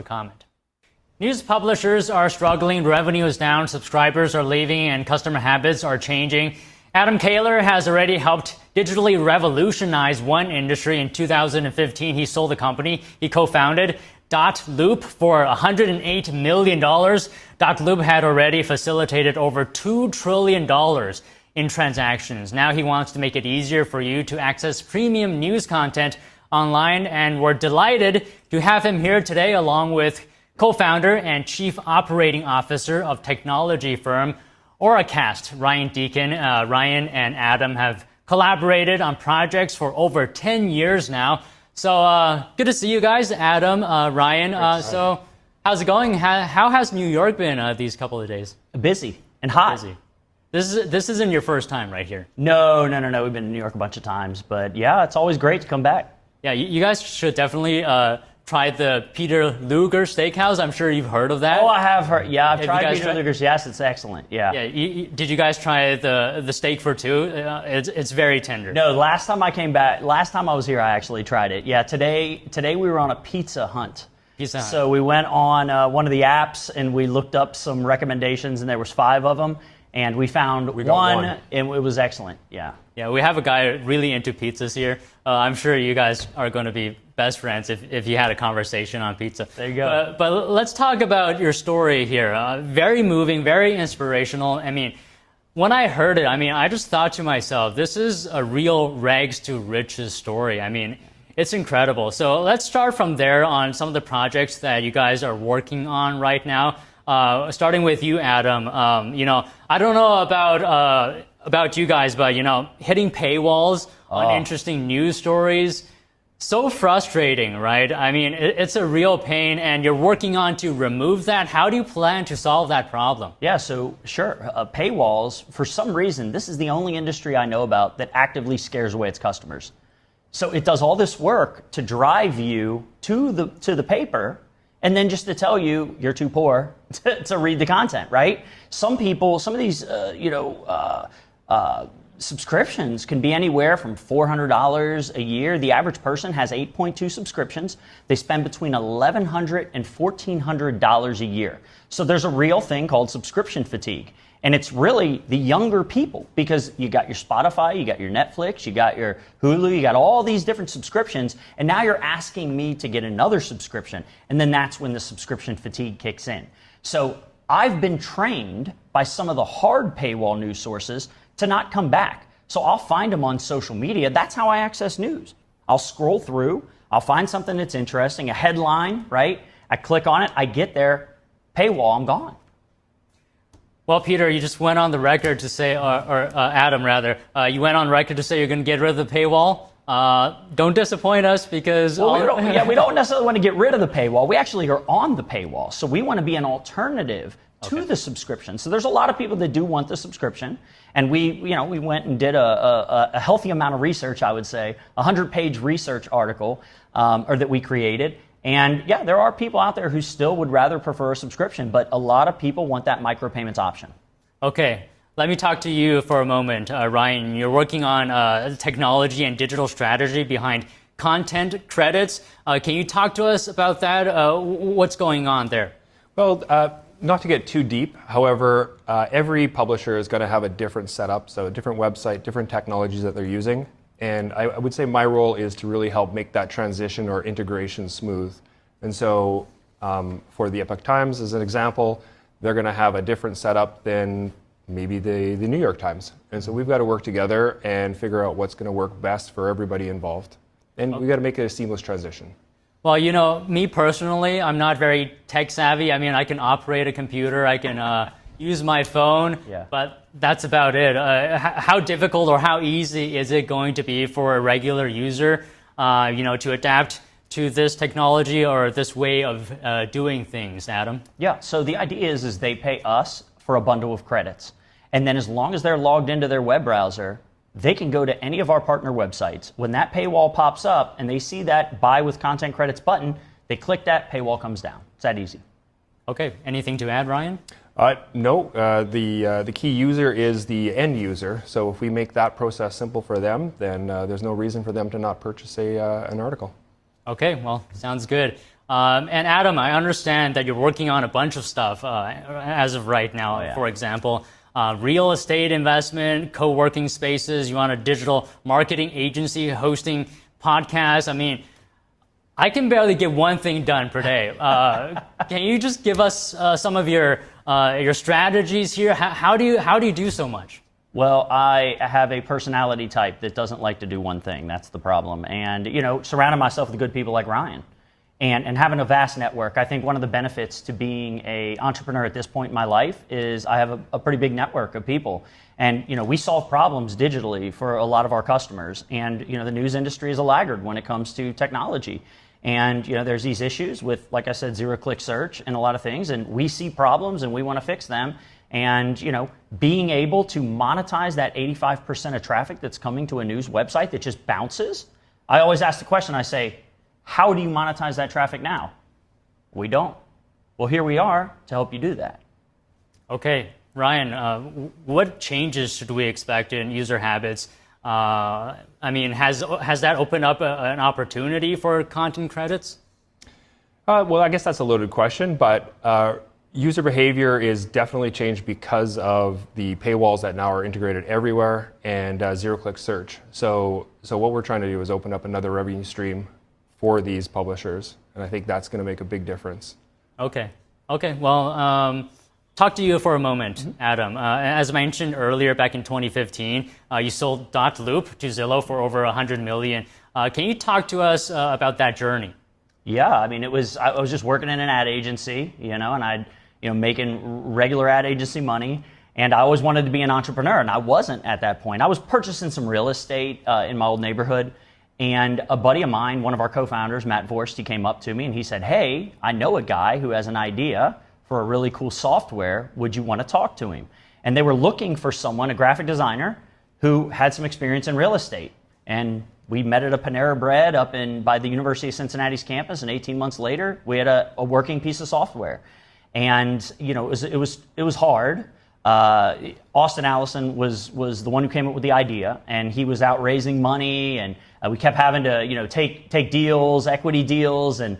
comment. News publishers are struggling, revenue is down, subscribers are leaving, and customer habits are changing. Adam Koehler has already helped digitally revolutionize one industry. In 2015, he sold the company he co-founded, Loop, for $108 million. Loop had already facilitated over $2 trillion in transactions. Now he wants to make it easier for you to access premium news content online, and we're delighted to have him here today along with co-founder and chief operating officer of technology firm Oracast, Ryan Deacon. Ryan and Adam have collaborated on projects for over 10 years now. So good to see you guys, Adam, Ryan. So how's it going? How has New York been these couple of days? Busy and hot. Busy. This isn't your first time right here. No. We've been in New York a bunch of times, but yeah, it's always great to come back. Yeah, you guys should definitely try the Peter Luger Steakhouse. I'm sure you've heard of that. Oh, I have heard. Yeah, I've tried Peter Luger's. Yes, it's excellent. Yeah. Yeah. Did you guys try the steak for two? It's very tender. No, last time I was here, I actually tried it. Yeah, today we were on a pizza hunt. So we went on one of the apps and we looked up some recommendations, and there was 5 of them. And we found one, and it was excellent. Yeah. Yeah, we have a guy really into pizzas here. I'm sure you guys are going to be best friends if you had a conversation on pizza. There you go. But let's talk about your story here. Very moving, very inspirational. I mean, when I heard it, I just thought to myself, this is a real rags to riches story. I mean, it's incredible. So let's start from there on some of the projects that you guys are working on right now. Starting with you, Adam. I don't know about you guys, but hitting paywalls on interesting news stories, so frustrating, right? I mean, it's a real pain, and you're working on to remove that. How do you plan to solve that problem? Yeah, so sure, paywalls. For some reason, this is the only industry I know about that actively scares away its customers. So it does all this work to drive you to the paper, and then just to tell you you're too poor to read the content, right? Some of these, subscriptions can be anywhere from $400 a year. The average person has 8.2 subscriptions. They spend between $1,100 and $1,400 a year. So there's a real thing called subscription fatigue. And it's really the younger people, because you got your Spotify, you got your Netflix, you got your Hulu, you got all these different subscriptions, and now you're asking me to get another subscription, and then that's when the subscription fatigue kicks in. So I've been trained by some of the hard paywall news sources to not come back. So I'll find them on social media. That's how I access news. I'll scroll through, I'll find something that's interesting, a headline, right? I click on it, I get there, paywall, I'm gone. Well, Peter, you just went on the record to say, or Adam rather, you went on record to say you're going to get rid of the paywall. Don't disappoint us, because we don't necessarily want to get rid of the paywall. We actually are on the paywall, so we want to be an alternative to the subscription. So there's a lot of people that do want the subscription, and we went and did a healthy amount of research. I would say 100-page research article, or that we created. And yeah, there are people out there who still would rather prefer a subscription, but a lot of people want that micropayments option. Okay, let me talk to you for a moment, Ryan. You're working on technology and digital strategy behind content credits. Can you talk to us about that? What's going on there? Well, not to get too deep, however, every publisher is going to have a different setup, so a different website, different technologies that they're using. And I would say my role is to really help make that transition or integration smooth. And so for the Epoch Times, as an example, they're going to have a different setup than maybe the New York Times. And so we've got to work together and figure out what's going to work best for everybody involved. And we've got to make it a seamless transition. Well, me personally, I'm not very tech savvy. I mean, I can operate a computer, I can use my phone, but that's about it. How difficult or how easy is it going to be for a regular user, to adapt to this technology or this way of doing things, Adam? Yeah, so the idea is they pay us for a bundle of credits. And then as long as they're logged into their web browser, they can go to any of our partner websites. When that paywall pops up and they see that Buy with Content Credits button, they click that, paywall comes down. It's that easy. Okay, anything to add, Ryan? No, the key user is the end user. So if we make that process simple for them, then there's no reason for them to not purchase an article. Okay, well, sounds good. And Adam, I understand that you're working on a bunch of stuff as of right now. Oh, yeah. For example, real estate investment, co-working spaces. You want a digital marketing agency hosting podcasts. I mean, I can barely get one thing done per day. Can you just give us some of your strategies here? How do you do so much? Well, I have a personality type that doesn't like to do one thing. That's the problem. And, surrounding myself with good people like Ryan and having a vast network. I think one of the benefits to being an entrepreneur at this point in my life is I have a pretty big network of people. And, we solve problems digitally for a lot of our customers. And, the news industry is a laggard when it comes to technology. And, there's these issues with, like I said, zero-click search and a lot of things. And we see problems and we want to fix them. And, being able to monetize that 85% of traffic that's coming to a news website that just bounces. I always ask the question, I say, how do you monetize that traffic now? We don't. Well, here we are to help you do that. Okay, Ryan, what changes should we expect in user habits? I mean, has that opened up an opportunity for content credits? Well, I guess that's a loaded question, but user behavior is definitely changed because of the paywalls that now are integrated everywhere and zero-click search. So what we're trying to do is open up another revenue stream for these publishers, and I think that's going to make a big difference. Okay. Well, talk to you for a moment, Adam. As I mentioned earlier, back in 2015, you sold .loop to Zillow for over $100 million. Can you talk to us about that journey? Yeah, I mean, I was just working in an ad agency, and I'd making regular ad agency money, and I always wanted to be an entrepreneur, and I wasn't at that point. I was purchasing some real estate in my old neighborhood, and a buddy of mine, one of our co-founders, Matt Vorst, he came up to me and he said, "Hey, I know a guy who has an idea for a really cool software. Would you want to talk to him?" And they were looking for someone, a graphic designer, who had some experience in real estate. And we met at a Panera Bread up by the University of Cincinnati's campus, and 18 months later, we had a working piece of software. And it was hard. Austin Allison was the one who came up with the idea, and he was out raising money, and we kept having to take deals, equity deals, and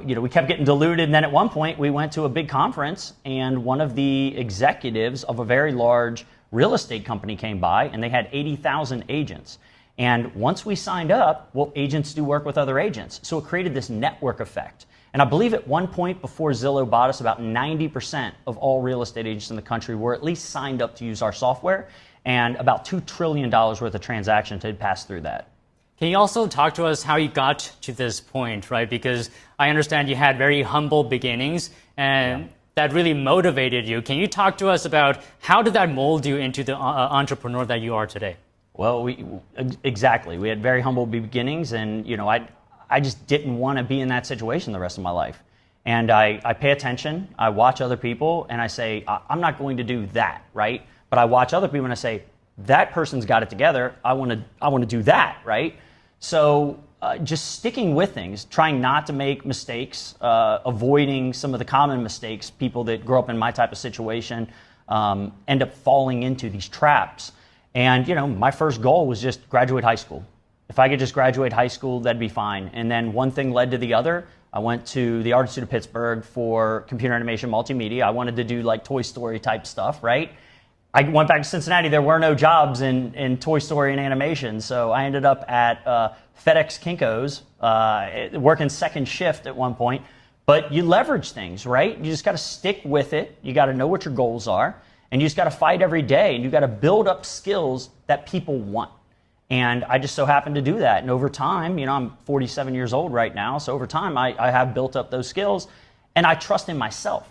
we kept getting diluted. And then at one point, we went to a big conference, and one of the executives of a very large real estate company came by, and they had 80,000 agents. And once we signed up, well, agents do work with other agents. So it created this network effect. And I believe at one point before Zillow bought us, about 90% of all real estate agents in the country were at least signed up to use our software, and about $2 trillion worth of transactions had passed through that. Can you also talk to us how you got to this point, right? Because I understand you had very humble beginnings, and that really motivated you. Can you talk to us about how did that mold you into the entrepreneur that you are today? Well, exactly. We had very humble beginnings, and I just didn't want to be in that situation the rest of my life. And I pay attention, I watch other people, and I say, I'm not going to do that, right? But I watch other people and I say, that person's got it together, I want to do that, right? So just sticking with things, trying not to make mistakes, avoiding some of the common mistakes people that grow up in my type of situation end up falling into these traps. And my first goal was just graduate high school. If I could just graduate high school, that'd be fine. And then one thing led to the other. I went to the Art Institute of Pittsburgh for computer animation multimedia. I wanted to do like Toy Story type stuff, right? I went back to Cincinnati. There were no jobs in Toy Story and animation. So I ended up at FedEx Kinko's, working second shift at one point. But you leverage things, right? You just got to stick with it. You got to know what your goals are. And you just got to fight every day. And you got to build up skills that people want. And I just so happened to do that. And over time, I'm 47 years old right now. So over time, I have built up those skills. And I trust in myself.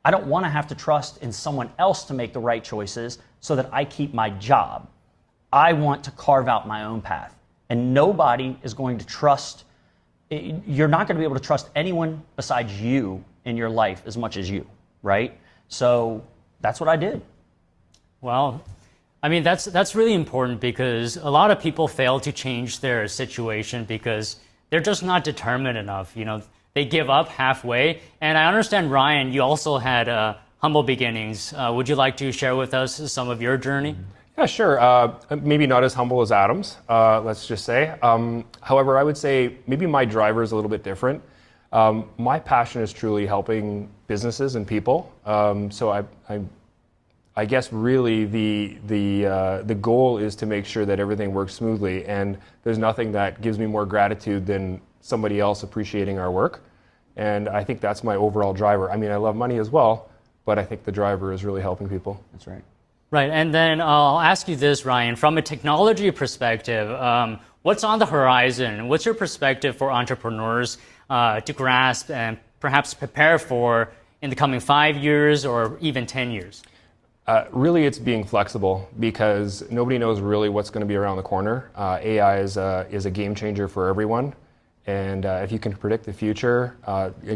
I don't want to have to trust in someone else to make the right choices so that I keep my job. I want to carve out my own path. And nobody is going to trust, you're not going to be able to trust anyone besides you in your life as much as you, right? So that's what I did. Well, I mean, that's really important because a lot of people fail to change their situation because they're just not determined enough. They give up halfway. And I understand, Ryan, you also had humble beginnings. Would you like to share with us some of your journey? Yeah, sure. Maybe not as humble as Adam's, let's just say. However, I would say maybe my driver is a little bit different. My passion is truly helping businesses and people. So I guess really the goal is to make sure that everything works smoothly, and there's nothing that gives me more gratitude than somebody else appreciating our work. And I think that's my overall driver. I mean, I love money as well, but I think the driver is really helping people. That's right. Right, and then I'll ask you this, Ryan, from a technology perspective, what's on the horizon? What's your perspective for entrepreneurs to grasp and perhaps prepare for in the coming 5 years or even 10 years? Really, it's being flexible, because nobody knows really what's going to be around the corner. AI is a game changer for everyone. And if you can predict the future,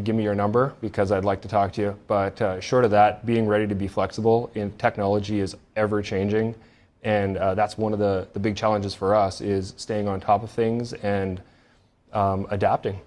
give me your number, because I'd like to talk to you. But short of that, being ready to be flexible in technology is ever changing. And that's one of the big challenges for us, is staying on top of things and adapting.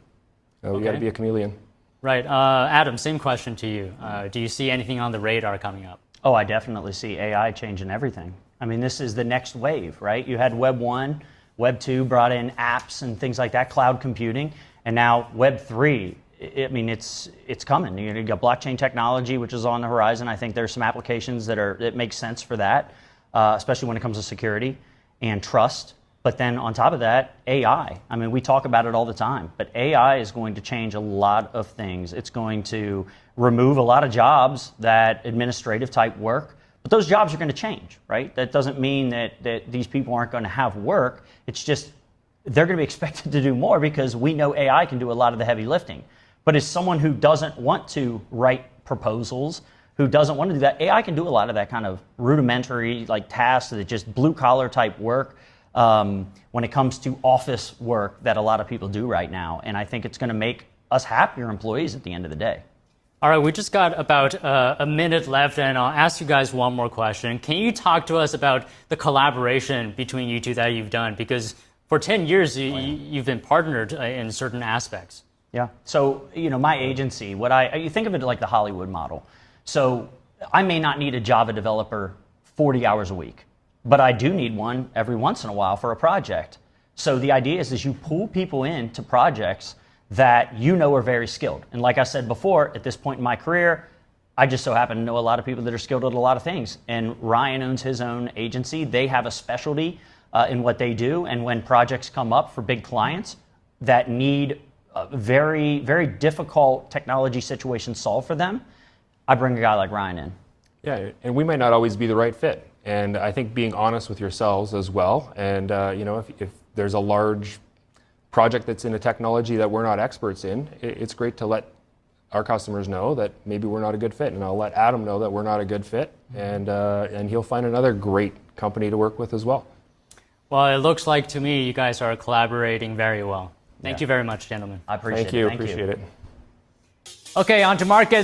We got to be a chameleon. Right. Adam, same question to you. Do you see anything on the radar coming up? Oh, I definitely see AI changing everything. I mean, this is the next wave, right? You had Web 1. Web 2 brought in apps and things like that, cloud computing, and now Web 3. I mean, it's coming. You got blockchain technology, which is on the horizon. I think there's some applications that make sense for that, especially when it comes to security and trust. But then on top of that, AI. I mean, we talk about it all the time, but AI is going to change a lot of things. It's going to remove a lot of jobs, that administrative type work. But those jobs are going to change, right? That doesn't mean that these people aren't going to have work. It's just they're going to be expected to do more, because we know AI can do a lot of the heavy lifting. But as someone who doesn't want to write proposals, who doesn't want to do that, AI can do a lot of that kind of rudimentary like tasks, that just blue collar type work when it comes to office work that a lot of people do right now. And I think it's going to make us happier employees at the end of the day. All right, we just got about a minute left, and I'll ask you guys one more question. Can you talk to us about the collaboration between you two that you've done? Because for 10 years, you've been partnered in certain aspects. Yeah. So, my agency, you think of it like the Hollywood model. So I may not need a Java developer 40 hours a week, but I do need one every once in a while for a project. So the idea is you pull people into projects that are very skilled. And like I said before, at this point in my career, I just so happen to know a lot of people that are skilled at a lot of things. And Ryan owns his own agency. They have a specialty in what they do. And when projects come up for big clients that need very, very difficult technology situations solved for them, I bring a guy like Ryan in. Yeah, and we might not always be the right fit. And I think being honest with yourselves as well. And, if there's a large project that's in a technology that we're not experts in, it's great to let our customers know that maybe we're not a good fit, and I'll let Adam know that we're not a good fit, and he'll find another great company to work with as well. Well, it looks like to me you guys are collaborating very well. Thank you very much, gentlemen. I appreciate it. Thank you. Appreciate it. Okay, on to markets.